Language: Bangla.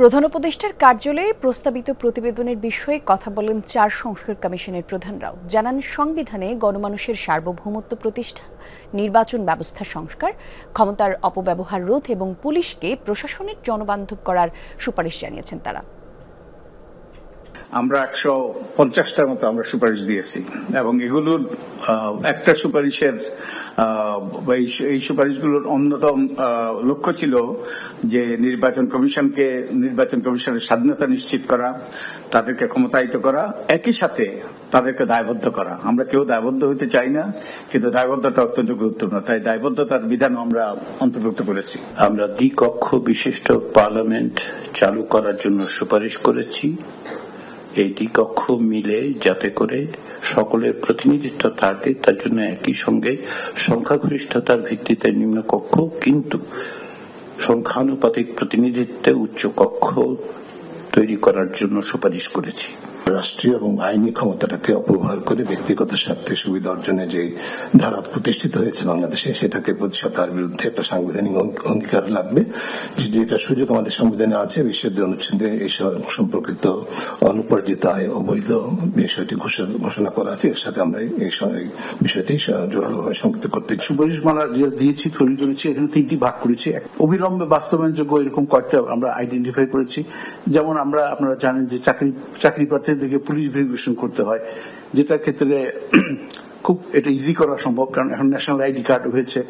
প্রধান উপদেষ্টার কার্যালয়ে প্রস্তাবিত প্রতিবেদনের বিষয়ে কথা বলেন ৪ সংস্কার কমিশনের প্রধানরাও। জানান, সংবিধানে গণমানুষের সার্বভৌমত্ব প্রতিষ্ঠা, নির্বাচন ব্যবস্থা সংস্কার, ক্ষমতার অপব্যবহার রোধ এবং পুলিশকে প্রশাসনের জনবান্ধব করার সুপারিশ জানিয়েছেন তারা। আমরা ১৫০টার মতো আমরা সুপারিশ দিয়েছি এবং এগুলোর একটা সুপারিশের এই সুপারিশগুলোর অন্যতম লক্ষ্য ছিল যে নির্বাচন কমিশনের স্বাধীনতা নিশ্চিত করা, তাদেরকে ক্ষমতায়িত করা, একই সাথে তাদেরকে দায়বদ্ধ করা। আমরা কেউ দায়বদ্ধ হতে চাই না, কিন্তু দায়বদ্ধতা অত্যন্ত গুরুত্বপূর্ণ, তাই দায়বদ্ধতার বিধান আমরা অন্তর্ভুক্ত করেছি। আমরা দ্বিকক্ষ বিশিষ্ট পার্লামেন্ট চালু করার জন্য সুপারিশ করেছি। এই দ্বিকক্ষ মিলে যাতে করে সকলের প্রতিনিধিত্ব থাকে, তার জন্য একই সঙ্গে সংখ্যাগরিষ্ঠতার ভিত্তিতে নিম্নকক্ষ কিন্তু সংখ্যানুপাতিক প্রতিনিধিত্বে উচ্চ কক্ষ তৈরি করার জন্য সুপারিশ করেছি। রাষ্ট্রীয় এবং আইনি ক্ষমতাটাকে অপব্যবহার করে ব্যক্তিগত স্বার্থে সুবিধা অর্জনে যে ধারা প্রতিষ্ঠিত হয়েছে বাংলাদেশে, সেটাকে প্রতিষ্ঠা, তার বিরুদ্ধে একটা সাংবিধানিক অঙ্গীকার লাগবে। যেটা সুযোগ আমাদের সংবিধানে আছে, ২০ অনুচ্ছেদে এই সম্পর্কিত অনুপার্জিত আয় অবৈধ বিষয়টি ঘোষণা করা আছে। এর সাথে আমরা এই বিষয়টি জোরালোভাবে সংযুক্ত করতে সুপারিশমালা দিয়েছি, তৈরি করেছি। এখানে 3টি ভাগ করেছি। অবিলম্বে বাস্তবায়নযোগ্য এরকম কয়েকটা আমরা আইডেন্টিফাই করেছি। যেমন আপনারা জানেন যে চাকরি প্রার্থী থেকে পুলিশ ভেরিফিকেশন করতে হয়, যেটার ক্ষেত্রে খুব এটা ইজি করা সম্ভব, কারণ এখন ন্যাশনাল আইডি কার্ড হয়েছে।